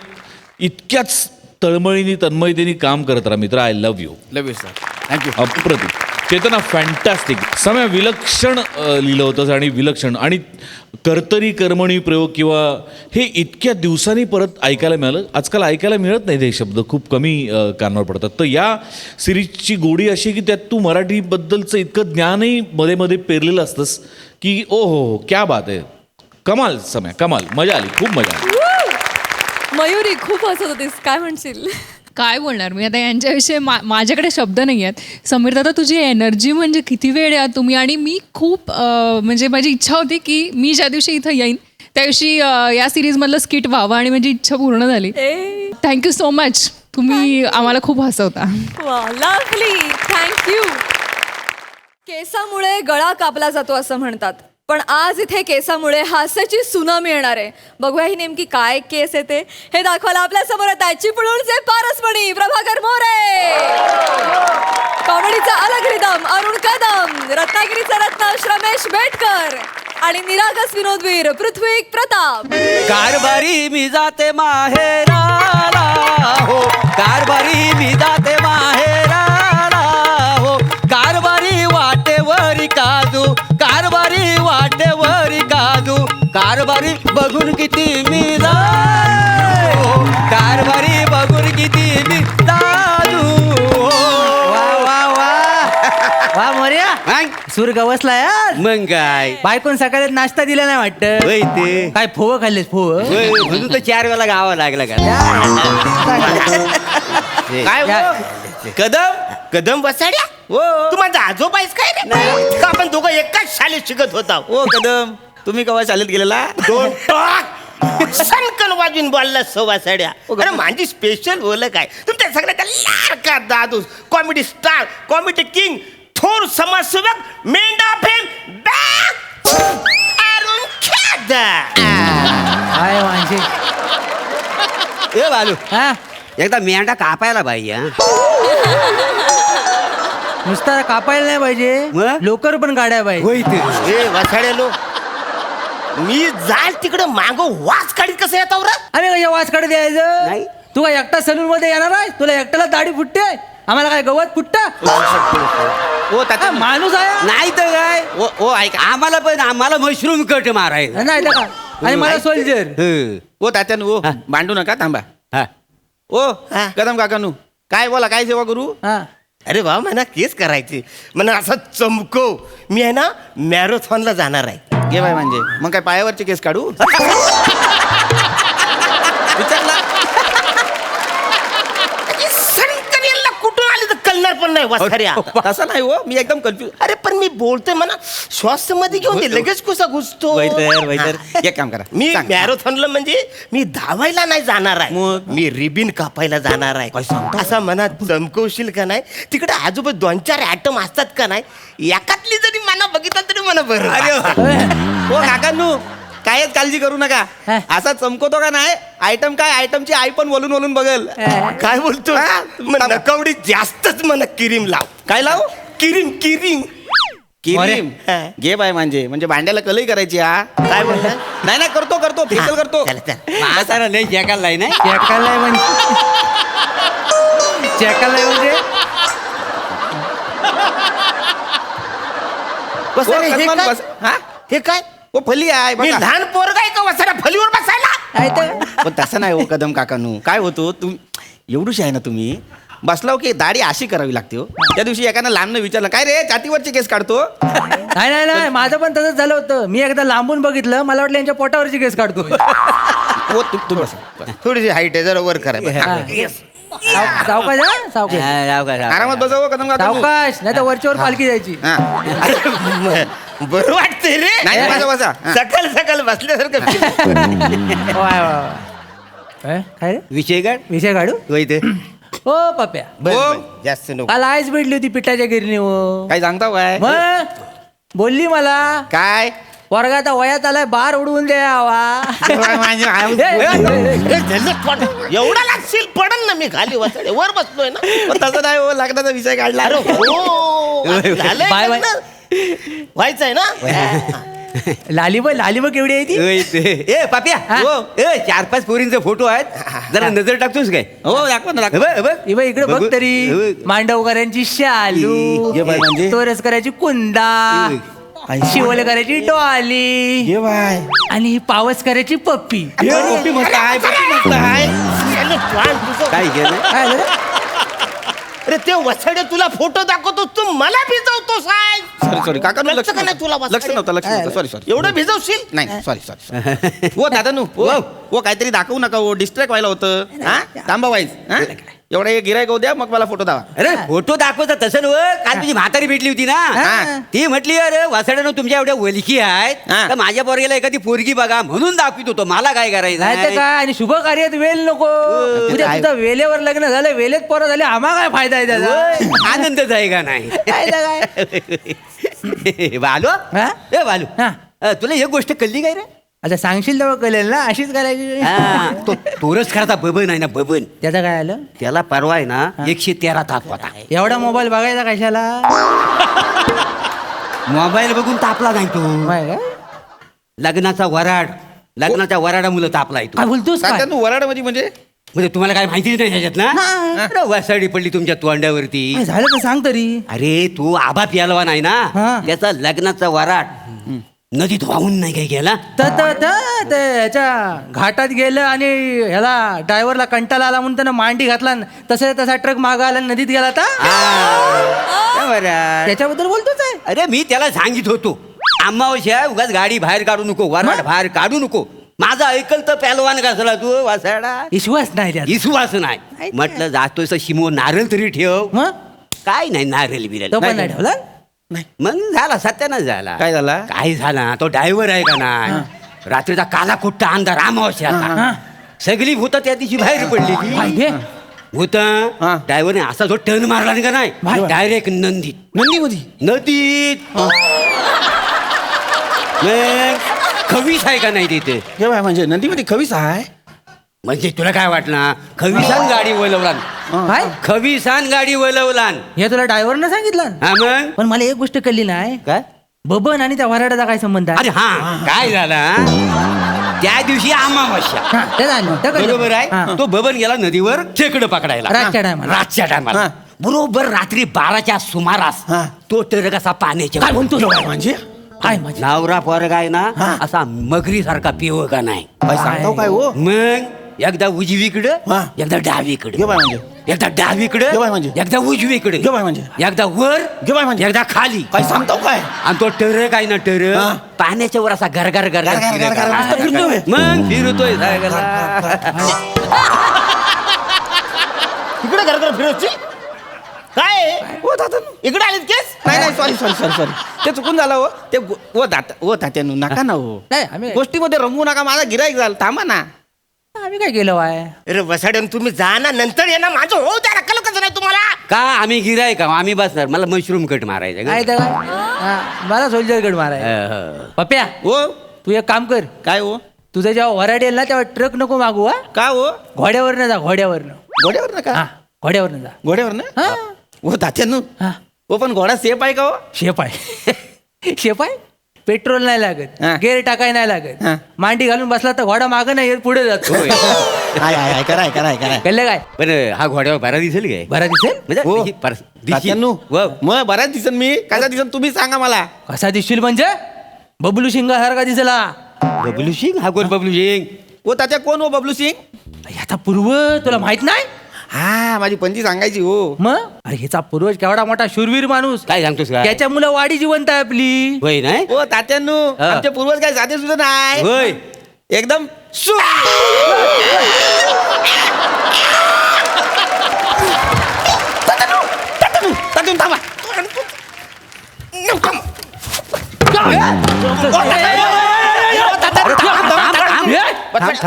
इतक्याच तळमळीने तन्मयतेने काम करत राहा मित्र. I love you. Love you sir. Thank you. अप्रतिम. चेतना फॅन्टॅस्टिक. समय विलक्षण लिहिलं होतं आणि विलक्षण आणि कर्तरी कर्मणी प्रयोग किंवा हे इतक्या दिवसांनी परत ऐकायला मिळालं. आजकाल ऐकायला मिळत नाही हे शब्द, खूप कमी कानावर पडतात. तर या सिरीजची गोडी अशी की त्यात तू मराठीबद्दलचं इतकं ज्ञानही मध्ये मध्ये पेरलेलं असतंस की ओ हो क्या बात आहे. कमाल समय, कमाल. मजा आली, खूप मजा आली. मयुरी खूप हसत होतीस. काय म्हणशील? काय बोलणार मी आता यांच्याविषयी माझ्याकडे शब्द नाही आहेत. समीर दादा तुझी एनर्जी म्हणजे किती वेळ आहात तुम्ही. आणि मी खूप म्हणजे माझी इच्छा होती की मी ज्या दिवशी इथं येईन त्या दिवशी या सिरीजमधलं स्किट व्हावं आणि माझी इच्छा पूर्ण झाली. Thank you so much. तुम्ही आम्हाला खूप हसवता. Lovely, thank you. केसामुळे गळा कापला जातो असं म्हणतात, पण आज इथे केसामुळे हास्याची सुनामी येणार आहे. बघूया ही नेमकी काय केस येते हे दाखवायला आपल्या समोर येत आहेत चिपळूणचे पारसमणी प्रभाकर मोरे, कॉमेडीचा अलग रिदम अरुण कदम, रत्नागिरीचा रत्न रमेश बेटकर आणि निरागस विनोदवीर पृथ्वी प्रताप. कारभारी मी जाते माहेराला हो, कारभारी मी जाते माहेराला हो, कारभारी वाटेवरी काजू, कारभारी वाटेवरी काजू, कारभारी बघून किती मी जाऊ, कारभारी बघून किती मी जाऊ. वा वा वा वा मोर्या सूर गवसला यार. मग काय बायकोन सकाळी नाश्ता दिला नाही वाटत. होय ते काय फोव खाल्लेस फोव. म्हणून तर 4 वेळा गावा लागला का. काय हो? कदम बसाड्या हो, तू माझा आजोबा आहेस काय रे? का आपण दोघं एकाच शाळेत शिकत होता. ओ कदम, तुम्ही केव्हा शाळेत गेलेला? दोन टाक सनकन वाजून बोलला सव्वा साड्या. अरे माझी स्पेशल ओळख आहे तुमच्या सगळ्याचा लाडका दादू, कॉमेडी स्टार, कॉमेडी किंग, थोर समाजसेवक, मेंढा फेम अरुण खेदार. काय म्हणजे ए बालू हा एकदा मेंढा कापायला पाहिजे. नुसता कापायला नाही पाहिजे, मग? लोकर पण काढायला पाहिजे. होय ते ए वासाड्यालो, मी जाल तिकडे मागो वाच काढीत कसं येतो रे? आम्ही कशा वास काढत यायचं. नाही. तू काय एकटा सलून मध्ये येणार आहे? तुला एकट्याला दाढी फुटते, आम्हाला काय गवत फुटत. ओ तात्या माणूस आहे नाही तर काय. ओ ऐका. आम्हाला मशरूम कट मारायचं. नाही तर का. आणि मला सोल्जर. ओ तात्यानू ओ भांडू नका, थांबा. हा. ओ कदम काकानू काय बोला, काय सेवा करू? हा अरे वा म्हणा केस करायचे म्हणा असं चमकव. मी आहे ना मॅरेथॉनला जाणार आहे. घे बाय म्हणजे मग काय पायावरचे केस काढू? विचारला सनकनेला कुठून आली तर कळणार पण नाही वासाड्या. तसं नाही हो, मी एकदम कन्फ्युज. अरे पण मी बोलतोय म्हणा श्वास मध्ये घेऊन दे, लगेच कसा घुसतो. वैतर एक काम करा, मी सांग. मॅरेथॉनला म्हणजे मी धावायला नाही जाणार आहे, मग? मी रिबिन कापायला जाणार आहे. असा मनात चमकवशील का नाही? तिकडे आजोबा 2-4 ॲटम असतात का नाही, एकातली जरी मना बघितलं तरी मला बरं. ओ काकांनू कायच काळजी करू नका. असा चमकवतो का नाही, आयटम काय आयटमची आई पण बोलून बोलून बघल. काय बोलतो नकावडी जास्तच मला क्रीम लाव. काय लाव? क्रीम क्रीम किरीम घे बाय म्हणजे भांड्याला कलई करायची. हा काय बोलला? नाही करतो फेशियल करतो. म्हातारा नाही जगाला नाही. चेकायला म्हणजे चेकायला म्हणजे बस रे, हे काय? हा हे काय? ओ फली आहे मी बघा. लहान पोरगा आहे का वसाऱ्या फलीवर बसायला? आहे तर पण तसं नाही हो कदम काकानू. काय होतो तुम्ही एवढूशी आहे ना, तुम्ही बसला हो की दाढी अशी करावी लागते हो. त्या दिवशी एकानं लांबनं विचारलं, काय रे छातीवरचे केस काढतो? नाही नाही नाही माझं पण तसंच झालं होतं. मी एकदा लांबून बघितलं, मला वाटलं यांच्या पोटावरची केस काढतो. हो तुम्ही बसा. थोडीशी हाईट आहे, जरा वर करा. सावकाश हा सावकाश आरामात बसावं कदम काकानू. सावकाश नाही तर वरच्यावर पालखी जायची. हा. बरं वाटतंय रे. नाही बसा. सकाळ सकाळ बसल्यासारखं वाय वा काय रे विषय काढ. विषय काढू. होय ते हो पप्या, जास्त नको. काल आईच भेटली होती पिठाच्या गिरणी. काय सांगता काय? मग बोलली मला काय वर्गात वयात आलाय, बार उडवून द्यावा. एवढा लागशील पडन ना मी खाली वसाडे वर बसलोय ना. पण तसं नाही हो, लग्नाचा विषय काढला. अरे हो झालंय बाय, बाय. लग्न. व्हायचंय ना. लालीब केवढी आहे ती. होय ते. ए पाप्या हो, 4-5 पोरींचे फोटो आहेत, जरा नजर टाकतोस काय? हो दाखवा ना दाखवा. ही बाई इकडे बघ बघू. तरी. बघ. मांडवकरांची शालू, ये बाई म्हणजे? तोरसकराची कुंदा, शिवलकराची डॉली ये बाय. आणि ही पावसकराची पप्पी. पप्पी मस्त आहे, पप्पी मस्त आहे. काय केलं? काय झालं? अरे ते वसाडे तुला फोटो दाखवतो, तू मला भिजवतो साहेब. सॉरी काका लक्ष का नाही तुला लक्ष नव्हतं सॉरी एवढं भिजवशील? नाही सॉरी हो दादा नो हो काहीतरी दाखवू नका हो, डिस्ट्रॅक्ट व्हायला होतं. हा थांबा वाईज. एवढा एक गिरायक होऊ द्या, मग मला फोटो दावा. अरे फोटो दाखवता तसं नव, काल तुझी म्हातारी भेटली होती ना, ती म्हटली अरे वासाड्यानं तुमच्या एवढ्या वलकी आहेत तर माझ्या पोरगीला एखादी पोरगी बघा म्हणून दाखवित होतो, मला काय करायचं नाही तर काय, आणि शुभ कार्यात वेल नको. उद्या आहे. तुझं वेळेवर लग्न झालं, वेळेत पोरं झाले, आम्हाला काय फायदा आहे त्याचा? होय, आनंदच आहे का नाही? बालू हा? ए बालू हा. तुला एक गोष्ट कळली काय रे? अच्छा सांगशील तेव्हा कळेल ना, अशीच करायची. हा, तो तोरच खराचा बबन आहे ना, बबन. त्याचं काय आलं? त्याला परवा आहे ना 113 ताप होता. एवढा मोबाईल बघायचा कशाला? मोबाईल बघून तापला नाही तो. माय काय? लग्नाचा लग्नाच्या वराडामुळे तापलाय तो. काय बोलतोस काय? तात्यानू वराडमध्ये म्हणजे तुम्हाला काय माहिती नाही त्याच्यात ना? अरे वासाडी पडली तुमच्या तोंडावरती. काय झालं तर सांग तरी. अरे तू आबा प्यालवा नाही हा. ना, त्याचा लग्नाचा वराड नदीत वाहून नाही काय गेला. ह्याच्या घाटात गेलं आणि ह्याला ड्रायव्हरला कंटाळा आला म्हणून त्यानं मांडी घातला, तसा ट्रक मागा आला, नदीत गेला तर त्याच्याबद्दल बोलतोच आहे. अरे मी त्याला सांगित होतो अमावस्या उगाच गाडी बाहेर काढू नको, वराड बाहेर काढू नको. माझा ऐकल तर पहलवान कसला तू वासाडा. विश्वास नाही त्यात. विश्वास नाही. म्हटलं जातोय शिमो नारळ तरी ठेव. मग काय नाही नारळ बिरल. तो पण नाही ठेवला. मग झाला सत्यानाच झाला. काय झाला? काय झाला तो ड्रायव्हर आहे का नाही, रात्रीचा काला कुट्टा अंधार अमावस्या सगळी भूत त्या दिवशी बाहेर पडली की भूत. ड्रायव्हरने असा जो टर्न मारला नाही का नाही, डायरेक्ट नदीत खवीस आहे का नाही तिथे. म्हणजे नदीमध्ये खवीस आहे म्हणजे तुला काय वाटलं खवीसान गाडी वळवलान. काय खवीसान गाडी वळवलान हे तुला ड्रायव्हरनं सांगितलं? हा मग पण मला एक गोष्ट कळली नाही, काय बबन आणि त्या वराडाचा काय संबंध आहे? अरे हा काय झाला त्या दिवशी अमावस्या हा, ते झालं, ते कळलं. बरोबर हा. आहे. तो बबन गेला नदीवर खेकडं पकडायला रातच्या टायमाला. बरोबर रात्री 12च्या सुमारास तो टरक असा पाण्याच्या काय म्हणतो म्हणजे काय माझ्या नवरा पोरग आहे ना असा मगरी सारखा पिव का नाही. सांगताव काय हो. मग एकदा उजवीकडं एकदा डावीकडे म्हणजे एकदा डावीकडे म्हणजे एकदा उजवीकडे म्हणजे एकदा वर म्हणजे एकदा खाली. काय सांगताव काय. आणि तो टरक आहे ना टरक पाण्याच्या वर असा गरगर फिरतोय. मग फिरतोय इकडे घर फिरवची काय हो दादा इकडे आलेत केस. नाही सॉरी ते चुकून झालं हो. ते तात्यानू नका ना हो. नाही, आम्ही गोष्टीमध्ये रमवू नका. माझा गिराईक झाला, थांबा ना. आम्ही काय केलं वाय? अरे वसाड्यान तुम्ही जा ना, नंतर ये ना. माझं हो त्या रक्कल कसं नाही तुम्हाला. का आम्ही गिराय का आम्ही बसणार. मला मशरूम कट मारायचं काय तर काय? हा, मला सोल्जर गड माराय. पप्या हो तू एक काम कर, काय हो. तुझं जेव्हा वराड येईल ना तेव्हा ट्रक नको मागू. हा, का हो. घोड्यावरनं जा, घोड्यावरनं. घोड्यावर का. हा, घोड्यावरनं जा. घोड्यावर ना हा. हो तात्यानू. हा. हो पण घोडा सेफ आहे का हो. शेप आहे. शेप आहे. पेट्रोल नाही लागत, हा. गेअर टाकाय नाही लागत. हा. मांडी घालून बसला तर घोडा मागं नाही येत, पुढे जातो. कराय कळलं काय. पण हा घोड्यावर बरा दिसेल काय. बरा दिसेल. म्हणजे तात्यानू मग बऱ्याच दिसन मी कसा दिसन तुम्ही सांगा मला. कसा दिसशील म्हणजे बबलू शिंगासारखा दिसला. बबलू सिंग हा कोण बबलू सिंग. हो तात्या कोण हो बबलू सिंग. याचा पूर्व तुला माहित नाही. हा माझी पंची सांगायची हो. मग अरे ह्याचा पूर्वज केवढा मोठा शूरवीर माणूस. काय सांगतोस का. त्याच्या मुलं वाडी जिवंत आहे आपली. होय नाही. हो तात्यानू आमचे पूर्वज काय साधे सुद्धा नाही. होय एकदम तात्यानू थांबा.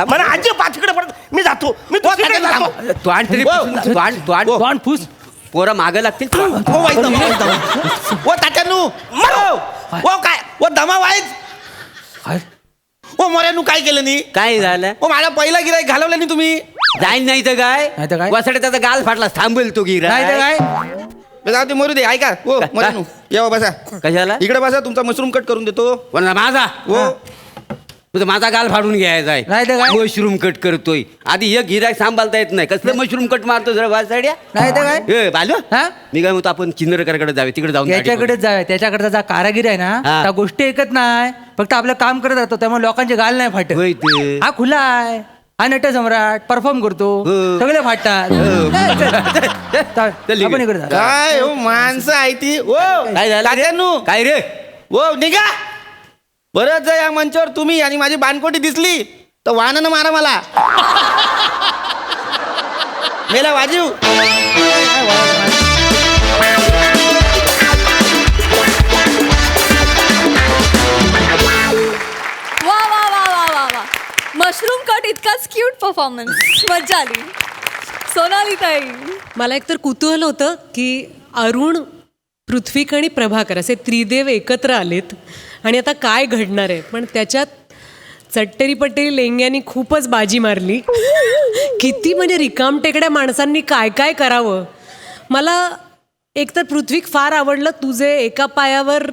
मला आजी पाठीकडे पडत. मी जातो. मी दुसरीकडे जातो. तोंड फुस पोरं मागं लागतील. हो तात्यानू हो काय हो दमा वाईच. हो मोऱ्यानू काय केलं नी. काय झालं. हो माझा पहिला गिराईक घालवलं नाही तुम्ही. जाईल नाही तर काय. नाही तर काय? वसाडे त्याचा गाल फाटला थांबेल तो गिरा. नाही तर काय. जाऊ ते मरू दे. ऐका हो मोऱ्यानू या बसा कशाला. इकडे बसा. तुमचा मशरूम कट करून देतो. कोणाला माझा. हो तुझा माझा गाल फाडून घ्यायचा आहे. नाही तर काय. मशरूम कट करतोय. आधी एक गिराक सांभाळता येत नाही. कसलं मशरूम कट मारतो जरा वासाड्या. नाही तर काय. ए बालू हा मी काय म्हणतो आपण चिंदरकरकडे जावे तिकडे जाऊन त्याच्याकडेच जाऊया. त्याच्याकडचा जा कारागीर आहे ना हा. त्या गोष्टी ऐकत नाही, फक्त आपलं काम करत राहतो. त्यामुळे लोकांचे गाल नाही फाटत. होय ते. हा खुला आहे. हा नट सम्राट परफॉर्म करतो. हो. सगळे फाटतात. चल, आपण इकडे जा. काय हो माणसं आहे ती. हो काय झालं रे? तात्यानू काय रे. हो निघा. बरंच जर या मंचावर तुम्ही आणि माझी बानकोटी दिसली तर वाहनानं मारा मला. मेला वाजीव. वा वा वा वा वा वा मशरूम कट इतकाच क्यूट परफॉर्मन्स. मजा आली. सोनाली ताई, मला एकतर कुतूहल होतं की अरुण, पृथ्वीक आणि प्रभाकर असे त्रिदेव एकत्र आलेत आणि आता काय घडणार आहे. पण त्याच्यात चट्टेरी पट्टेरी लेंग्यांनी खूपच बाजी मारली. किती म्हणजे रिकामटेकड्या माणसांनी काय काय करावं. मला एकतर पृथ्वीक फार आवडलं, तुझे एका पायावर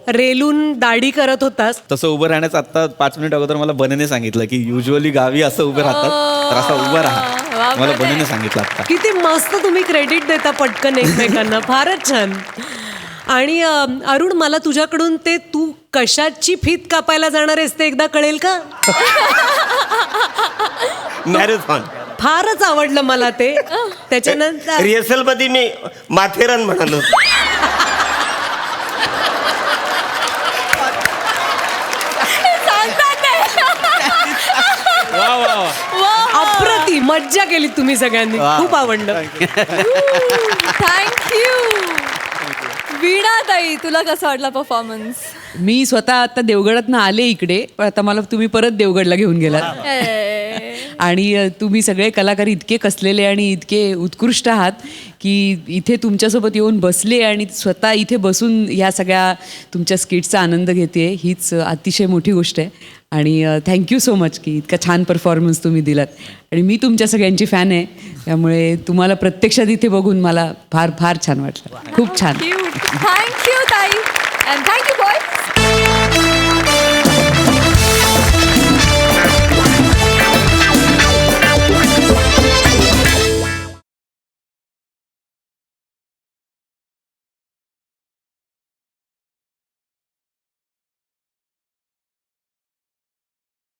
रेलून दाढी करत होतास. तसं उभं राहण्याचं आत्ता 5 मिनिट अगोदर मला बनेने सांगितलं की युजली गावी असं उभं राहतात, तर असं उभं राहा. मला बनेने सांगितलं आता. किती मस्त तुम्ही क्रेडिट देता पटकन एकमेकांना. फारच छान. आणि अरुण, मला तुझ्याकडून ते तू कशाची फीत कापायला जाणार आहेस ते एकदा कळेल का? मॅरेथॉन. फारच आवडलं मला ते. त्याच्यानंतर रिहर्सल मध्ये मी माथेरान म्हणालो. वा वा वा. अप्रतिम मज्जा केली तुम्ही सगळ्यांनी. खूप आवडलं. थँक्यू. वीणा ताई, तुला कसा वाटला परफॉर्मन्स? मी स्वतः आता देवगडातनं आले इकडे, पण आता मला तुम्ही परत देवगडला घेऊन गेलात. आणि तुम्ही सगळे कलाकार इतके कसलेले आणि इतके उत्कृष्ट आहात की इथे तुमच्यासोबत येऊन बसले आणि स्वतः इथे बसून ह्या सगळ्या तुमच्या स्किट्सचा आनंद घेते, हीच अतिशय मोठी गोष्ट आहे. आणि थँक्यू सो मच की इतका छान परफॉर्मन्स तुम्ही दिलात. आणि मी तुमच्या सगळ्यांची फॅन आहे, त्यामुळे तुम्हाला प्रत्यक्षात इथे बघून मला फार फार छान वाटलं. खूप छान. थँक्यू ताई अँड थँक्यू बॉय.